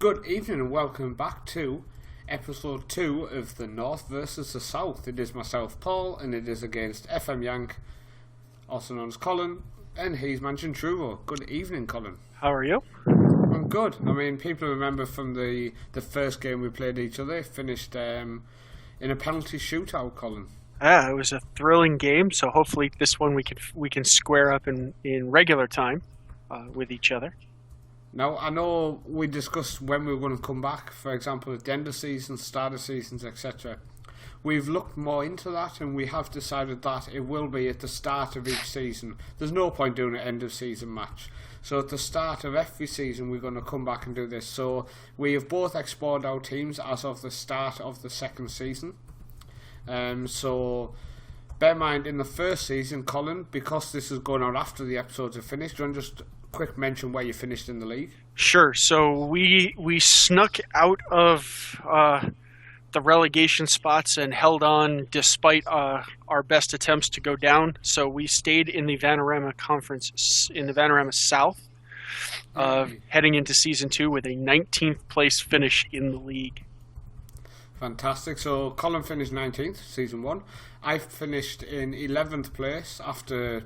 Good evening and welcome back to episode 2 of the North versus the South. It is myself, Paul, and it is against FM Yank, also known as Colin, and he's mentioned Truro. Good evening, Colin. How are you? I'm good. I mean, people remember from the first game we played each other, finished in a penalty shootout, Colin. It was a thrilling game, so hopefully this one we can square up in regular time with each other. Now, I know we discussed when we were going to come back, for example, at the end of seasons, start of seasons, etc. We've looked more into that and we have decided that it will be at the start of each season. There's no point doing an end of season match. So at the start of every season we're going to come back and do this. So we have both explored our teams as of the start of the second season. So bear in mind, in the first season, Colin, because this is going out after the episodes are finished, do you want to just quick mention where you finished in the league? Sure. So we snuck out of the relegation spots and held on despite our best attempts to go down. So we stayed in the Vanarama Conference, in the Vanarama South, heading into Season 2 with a 19th place finish in the league. Fantastic. So Colin finished 19th, Season 1. I finished in 11th place after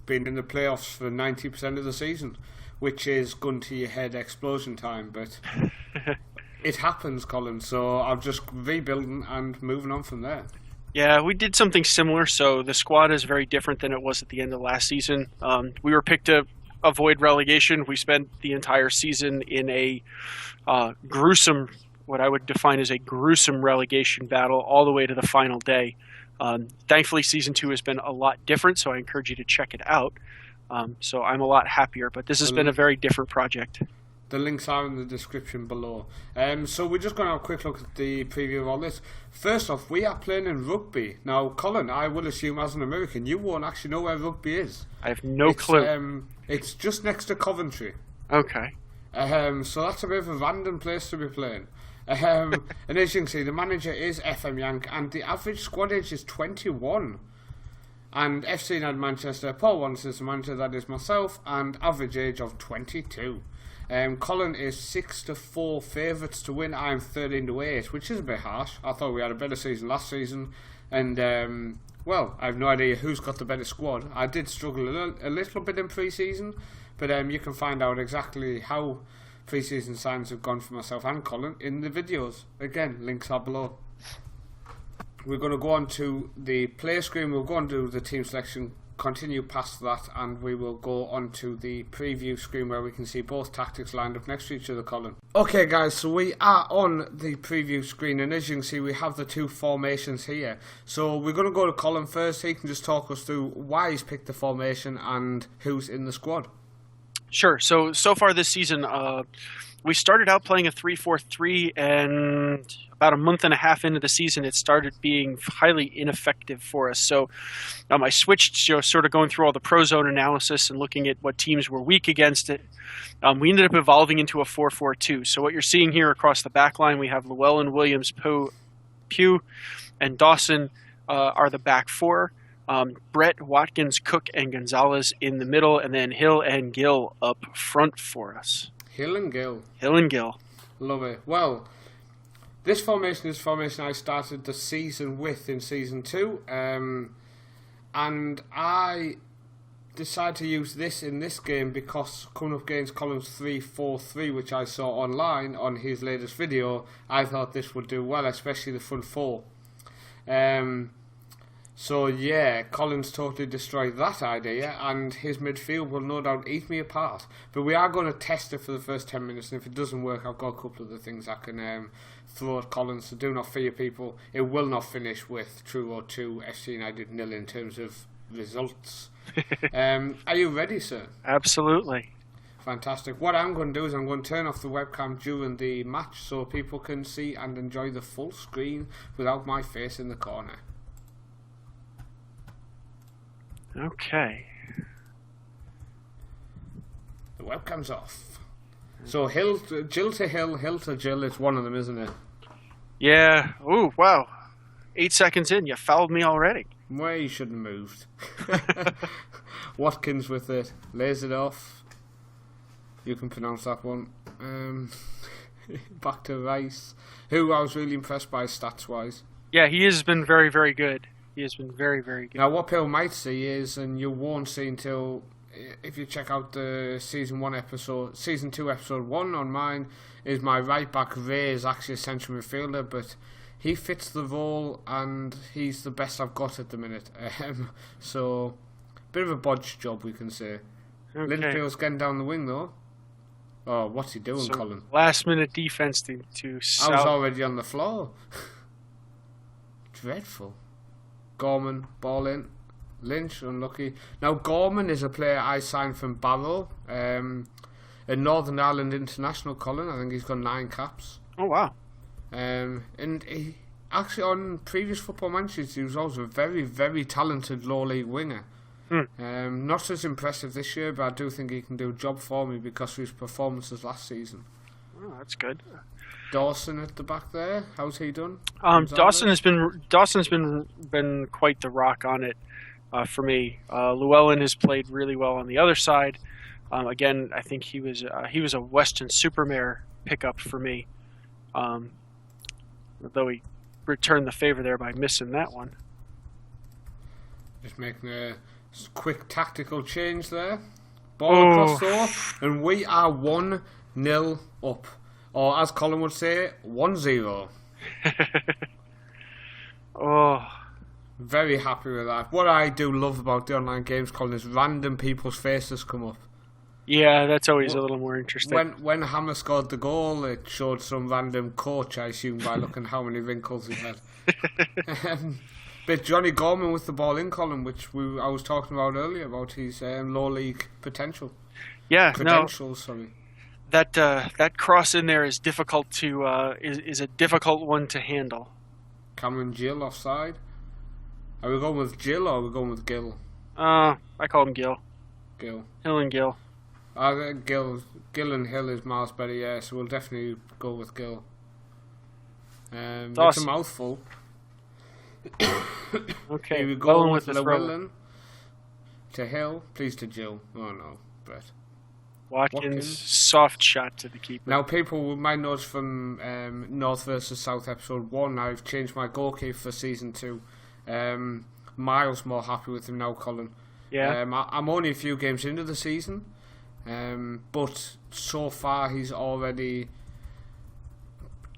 being in the playoffs for 90% of the season, which is gun to your head explosion time, but it happens, Colin, so I'm just rebuilding and moving on from there. Yeah, we did something similar, so the squad is very different than it was at the end of last season. We were picked to avoid relegation. We spent the entire season in a gruesome, what I would define as a gruesome relegation battle all the way to the final day. Thankfully, Season 2 has been a lot different, so I encourage you to check it out. So I'm a lot happier, but this has been a very different project. The links are in the description below. So we're just going to have a quick look at the preview of all this. First off, we are playing in rugby. Now, Colin, I will assume as an American, you won't actually know where rugby is. I have no clue. It's just next to Coventry. Okay. So that's a bit of a random place to be playing. And as you can see, the manager is FM Yank, and the average squad age is 21. And FC United Manchester, Paul Wants is the manager, that is myself, and average age of 22. Colin is 6-4 favourites to win. I'm 13-8, which is a bit harsh. I thought we had a better season last season, and well, I have no idea who's got the better squad. I did struggle a little bit in pre-season, but you can find out exactly how pre-season signs have gone for myself and Colin in the videos. Again, links are below. We're going to go on to the player screen. We'll go on to the team selection, continue past that, and we will go on to the preview screen where we can see both tactics lined up next to each other, Colin. Okay guys, so we are on the preview screen, and as you can see we have the two formations here. So we're going to go to Colin first. He can just talk us through why he's picked the formation and who's in the squad. Sure. So far this season, we started out playing a 3-4-3, and about a month and a half into the season, it started being highly ineffective for us. So I switched, sort of going through all the pro zone analysis and looking at what teams were weak against it. We ended up evolving into a 4-4-2. So what you're seeing here across the back line, we have Llewellyn, Williams, Pugh, and Dawson are the back four. Brett, Watkins, Cook, and Gonzalez in the middle, and then Hill and Gill up front for us. Hill and Gill. Hill and Gill. Love it. Well, this formation is formation I started the season with in Season 2, and I decided to use this in this game because coming up against Colin's 3-4-3, which I saw online on his latest video, I thought this would do well, especially the front four. So yeah, Colin's totally destroyed that idea, and his midfield will no doubt eat me apart. But we are going to test it for the first 10 minutes, and if it doesn't work, I've got a couple of the things I can throw at Colin, so do not fear, people. It will not finish with Truro 2, FC United 0 in terms of results. Are you ready, sir? Absolutely. Fantastic. What I'm going to do is I'm going to turn off the webcam during the match so people can see and enjoy the full screen without my face in the corner. Okay. The webcam's off. So Jill to Hill, Hill to Jill, it's one of them, isn't it? Yeah. Ooh, wow. 8 seconds in, you fouled me already. Well, you shouldn't have moved. Watkins with it. Lays it off. You can pronounce that one. Back to Rice, who I was really impressed by stats-wise. Yeah, he has been very, very good. He has been very, very good. Now, what people might see is, and you won't see until if you check out the season 2 episode 1 on mine, is my right back Ray is actually a central midfielder, but he fits the role and he's the best I've got at the minute. So, bit of a bodge job, we can say. Okay. Linfield's getting down the wing though. Oh, what's he doing, So, Colin? last minute defense to I was South. already on the floor. Dreadful. Gorman, ball in. Lynch, unlucky. Now, Gorman is a player I signed from Barrow, a Northern Ireland international, Colin. I think he's got 9 caps. Oh, wow. And he, actually, on previous football matches, he was also a very, very talented low league winger. Not as impressive this year, but I do think he can do a job for me because of his performances last season. Oh, that's good. Dawson at the back there, how's he done? Dawson's been quite the rock on it for me. Llewellyn has played really well on the other side. Again, I think he was a Weston Supermare pickup for me. Though he returned the favor there by missing that one. Just making a quick tactical change there. Ball across though, and we are 1-0 up. Or as Colin would say, 1-0. Oh. Very happy with that. What I do love about the online games, Colin, is random people's faces come up. Yeah, that's always a little more interesting. When Hammer scored the goal, it showed some random coach, I assume, by looking how many wrinkles he had. But Johnny Gorman with the ball in, Colin, which I was talking about earlier, about his low league potential. Yeah, Credentials, sorry. That cross in there is difficult to is a difficult one to handle. Cameron Gill offside. Are we going with Gill or are we going with Gill? I call him Gill. Gill. Hill and Gill. Gill and Hill is miles better, yeah, so we'll definitely go with Gill. It's a mouthful. Okay, Here we go with the Llewellyn to Hill, please to Gill. Oh no, Brett. Watkins, soft shot to the keeper. Now, people might notice from North versus South episode 1, I've changed my goalkeeper for season 2. Miles more happy with him now, Colin. Yeah. I'm only a few games into the season, but so far he's already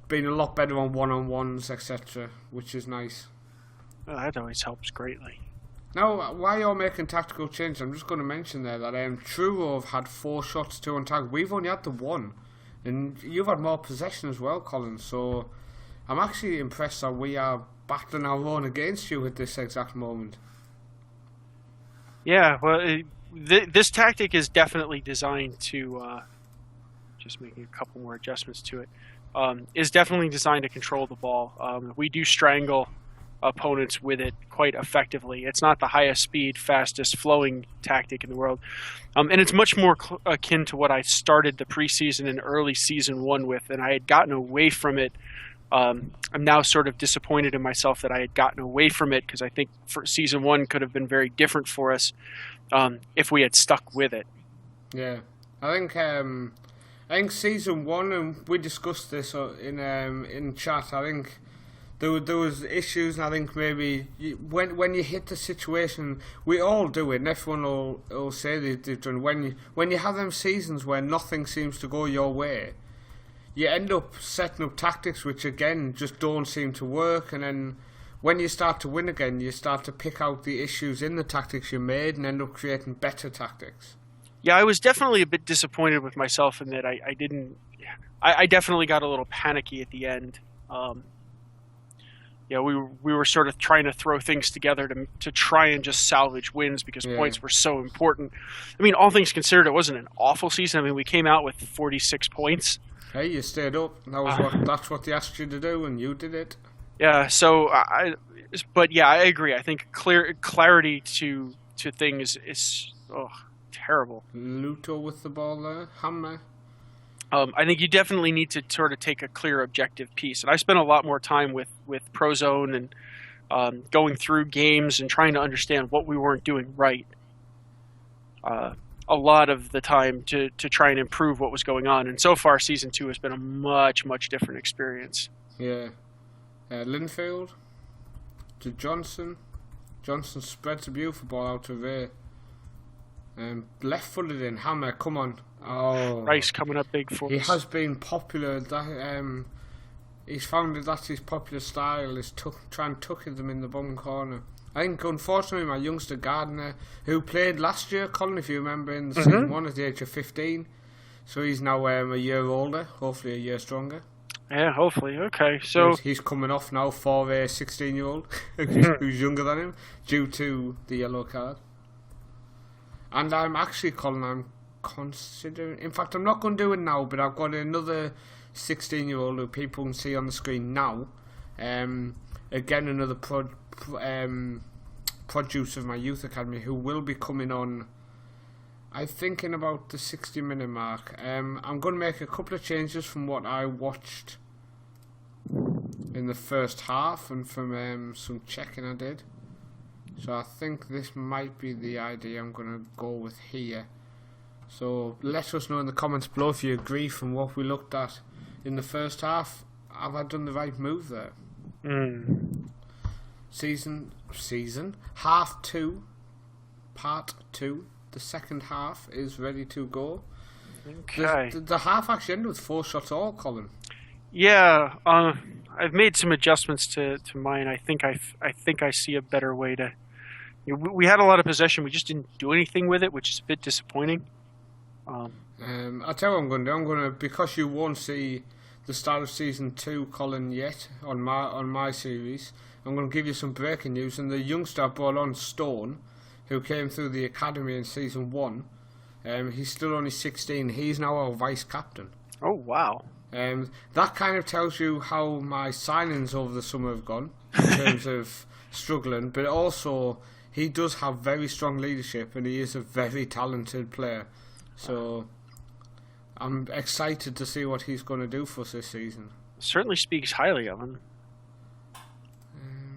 been a lot better on one-on-ones, etc., which is nice. Oh, that always helps greatly. Now, while you're making tactical changes, I'm just going to mention there that Truro have had 4 shots, 2 on target. We've only had the 1, and you've had more possession as well, Colin. So I'm actually impressed that we are battling our own against you at this exact moment. Yeah, well, this tactic is definitely designed to just making a couple more adjustments to it. Is definitely designed to control the ball. We do strangle opponents with it quite effectively. It's not the highest speed, fastest flowing tactic in the world. And it's much more akin to what I started the preseason and early season 1 with, and I had gotten away from it. I'm now sort of disappointed in myself that I had gotten away from it because I think for season 1 could have been very different for us if we had stuck with it. Yeah, I think season 1, and we discussed this in chat. I think there was issues, and I think maybe when you hit the situation, we all do it, and everyone will say they've done. When you have them seasons where nothing seems to go your way, you end up setting up tactics which again just don't seem to work, and then when you start to win again, you start to pick out the issues in the tactics you made and end up creating better tactics. Yeah, I was definitely a bit disappointed with myself in that I didn't. I definitely got a little panicky at the end. We were sort of trying to throw things together to try and just salvage wins because points were so important. I mean, all things considered, it wasn't an awful season. I mean, we came out with 46 points. Hey, you stayed up. That's what they asked you to do, and you did it. Yeah. So, I agree. I think clarity to things is terrible. Luto with the ball there, Hammer. I think you definitely need to sort of take a clear objective piece. And I spent a lot more time with Prozone and going through games and trying to understand what we weren't doing right. a lot of the time to try and improve what was going on. And so far, season 2 has been a much, much different experience. Yeah. Linfield to Johnson. Johnson spreads a beautiful ball out to Ray. Left-footed in. Hammer, come on. Oh, Rice coming up big for us. He has been popular. He's found that that's his popular style, is trying tucking them in the bottom corner. I think, unfortunately, my youngster Gardner, who played last year, Colin, if you remember, in season 1 at the age of 15, so he's now a year older, hopefully a year stronger. Yeah, hopefully. Okay, so he's coming off now for a 16-year-old who's younger than him, due to the yellow card. And I'm actually, Colin, I'm considering... In fact, I'm not going to do it now, but I've got another 16-year-old who people can see on the screen now. Again, another produce of my youth academy who will be coming on, I think, in about the 60-minute mark. I'm going to make a couple of changes from what I watched in the first half and from some checking I did. So I think this might be the idea I'm going to go with here. So let us know in the comments below if you agree from what we looked at in the first half. Have I done the right move there? Season half 2, part 2. The second half is ready to go. Okay. The half actually ended with 4 shots all, Colin. Yeah, I've made some adjustments to mine. I think I see a better way to. We had a lot of possession. We just didn't do anything with it, which is a bit disappointing. I'll tell you what I'm going to do. I'm going to, because you won't see the start of season 2, Colin, yet on my series. I'm going to give you some breaking news. And the youngster I brought on, Stone, who came through the academy in season 1, he's still only 16. He's now our vice captain. Oh wow! That kind of tells you how my signings over the summer have gone in terms of struggling. But also, he does have very strong leadership, and he is a very talented player. So I'm excited to see what he's going to do for us this season. Certainly speaks highly of him.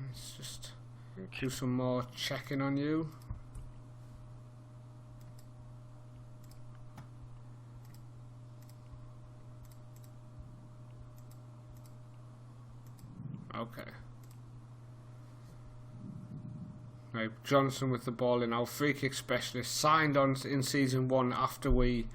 Let's just do some more checking on you. Okay. Right, Johnson with the ball in. Our free kick specialist signed on in season 1 after we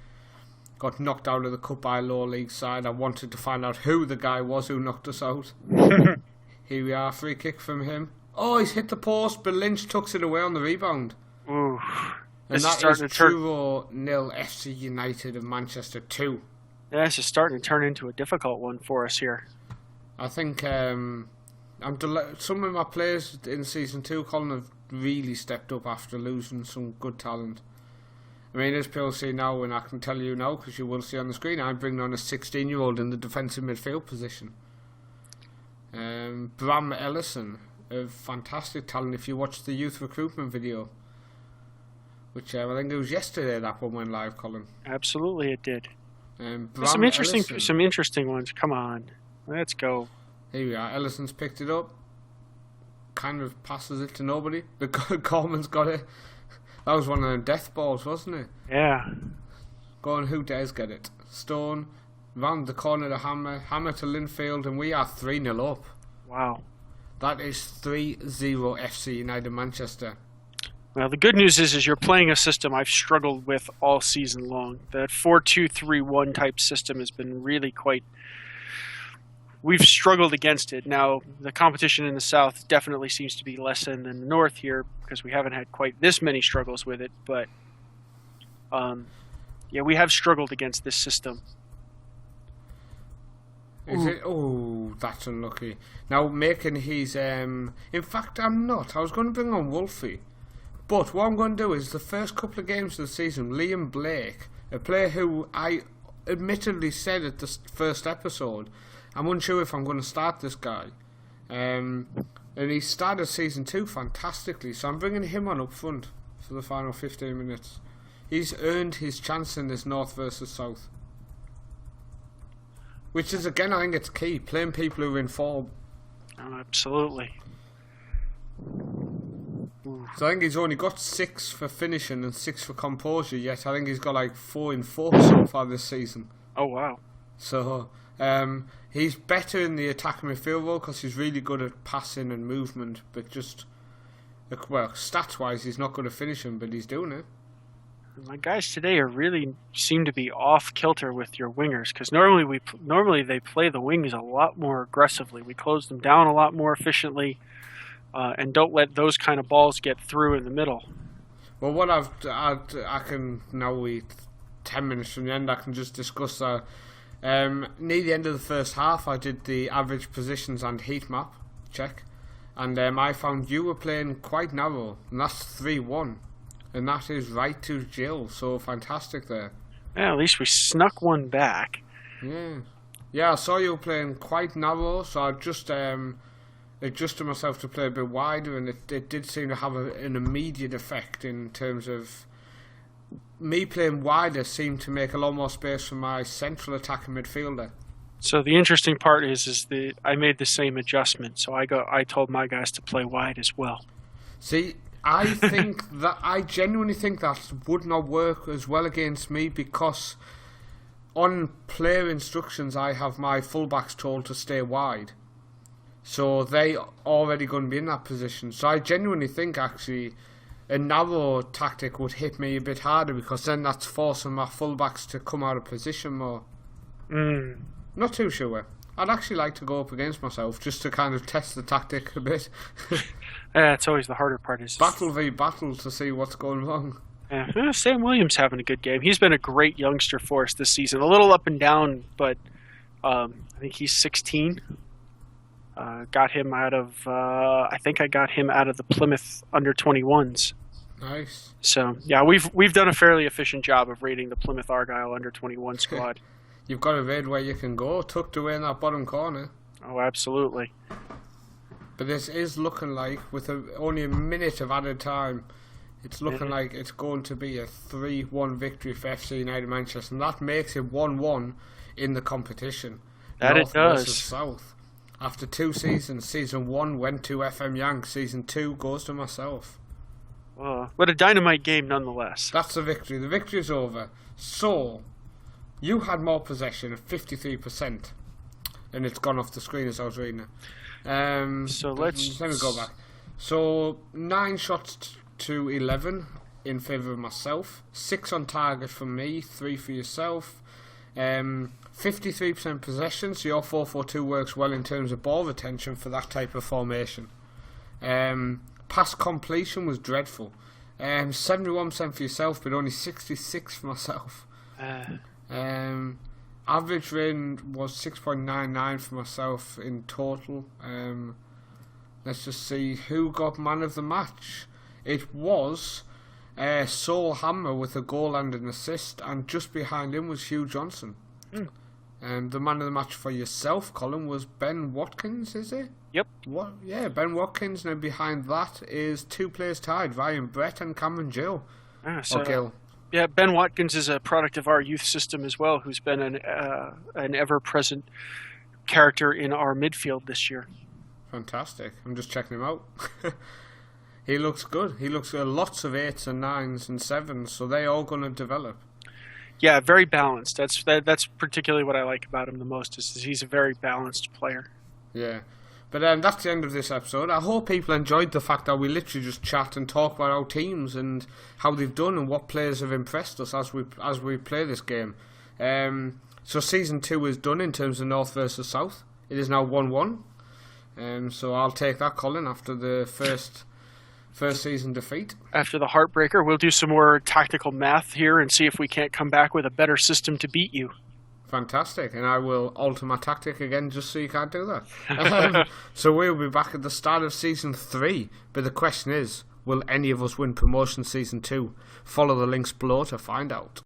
got knocked out of the cup by a lower league side. I wanted to find out who the guy was who knocked us out. Here we are, free kick from him. Oh, he's hit the post, but Lynch tucks it away on the rebound. Ooh. And that is 2-0 FC United of Manchester 2. Yeah, this is starting to turn into a difficult one for us here. I think I'm some of my players in season 2, Colin, have really stepped up after losing some good talent. I mean, as people see now, and I can tell you now because you will see on the screen, I'm bringing on a 16-year-old in the defensive midfield position. Bram Ellison, a fantastic talent. If you watch the youth recruitment video, which I think it was yesterday that one went live, Colin. Absolutely, it did. Some interesting ones. Come on, let's go. Here we are. Ellison's picked it up. Kind of passes it to nobody. The Coleman's got it. That was one of them death balls, wasn't it? Yeah. Go on, who dares get it? Stone, round the corner to Hammer to Linfield, and we are 3-0 up. Wow. That is 3-0 FC United Manchester. Well, the good news is you're playing a system I've struggled with all season long. That 4-2-3-1 type system has been really quite... We've struggled against it. Now, the competition in the South definitely seems to be less than the North here because we haven't had quite this many struggles with it. But, yeah, we have struggled against this system. Is it? Oh, that's unlucky. Now, making his... in fact, I'm not. I was going to bring on Wolfie. But what I'm going to do is the first couple of games of the season, Liam Blake, a player who I admittedly said at the first episode... I'm unsure if I'm going to start this guy. And he started season 2 fantastically, so I'm bringing him on up front for the final 15 minutes. He's earned his chance in this North versus South. Which is, again, I think it's key. Playing people who are in form. Oh, absolutely. Ooh. So I think he's only got 6 for finishing and 6 for composure, yet I think he's got like 4 in 4 so far this season. Oh, wow. So he's better in the attacking midfield role because he's really good at passing and movement, but just, well, stats-wise he's not good at finishing, but he's doing it. My guys today really seem to be off kilter with your wingers, because normally they play the wings a lot more aggressively. We close them down a lot more efficiently, and don't let those kind of balls get through in the middle. Well, what I can now, we 10 minutes from the end, I can just discuss that. Near the end of the first half, I did the average positions and heat map check, and I found you were playing quite narrow, and that's 3-1. And that is right to Jill, so fantastic there. Yeah, at least we snuck one back. Yeah, I saw you playing quite narrow, so I just adjusted myself to play a bit wider, and it did seem to have an immediate effect in terms of me playing wider seemed to make a lot more space for my central attacking midfielder. So the interesting part is I made the same adjustment, so I told my guys to play wide as well. See, I genuinely think that would not work as well against me, because on player instructions I have my fullbacks told to stay wide, so they already going to be in that position. So I genuinely think actually a narrow tactic would hit me a bit harder, because then that's forcing my fullbacks to come out of position more. Not too sure. I'd actually like to go up against myself just to kind of test the tactic a bit. Yeah, it's always the harder part. Is battle v battle to see what's going wrong. Yeah, Sam Williams having a good game. He's been a great youngster for us this season. A little up and down, but I think he's 16. Got him out of I got him out of the Plymouth under-21s. Nice. So yeah, we've done a fairly efficient job of rating the Plymouth Argyle under-21 squad. You've got a raid where you can go, tucked away in that bottom corner. Oh, absolutely. But this is looking like, with only a minute of added time, it's looking like it's going to be a 3-1 victory for FC United Manchester, and that makes it 1-1 in the competition. That North it does. Versus South. After 2 seasons, Season 1 went to FM Yank, Season 2 goes to myself. But a dynamite game nonetheless. That's the victory. The victory is over. So, you had more possession at 53%, and it's gone off the screen as I was reading it. So let me go back. So 9 shots to 11 in favour of myself, 6 on target for me, 3 for yourself. 53% possession, so your 4-4-2 works well in terms of ball retention for that type of formation. Pass completion was dreadful. 71% for yourself, but only 66 for myself. Average rating was 6.99 for myself in total. Let's just see who got man of the match. It was Saul Hammer with a goal and an assist, and just behind him was Hugh Johnson. The man of the match for yourself, Colin, was Ben Watkins, is it? Yep. What? Yeah, Ben Watkins, and behind that is 2 players tied, Ryan Brett and Cameron Gill. Gill. Yeah, Ben Watkins is a product of our youth system as well, who's been an ever-present character in our midfield this year. Fantastic. I'm just checking him out. He looks good. He looks lots of 8s and 9s and 7s, so they're all going to develop. Yeah, very balanced. That's particularly what I like about him the most, is he's a very balanced player. Yeah. But that's the end of this episode. I hope people enjoyed the fact that we literally just chat and talk about our teams and how they've done and what players have impressed us as we play this game. So Season 2 is done in terms of North versus South. It is now 1-1. So I'll take that, Colin, after the first season defeat. After the heartbreaker, we'll do some more tactical math here and see if we can't come back with a better system to beat you. Fantastic, and I will alter my tactic again just so you can't do that. So we'll be back at the start of Season 3, but the question is, will any of us win promotion Season 2? Follow the links below to find out.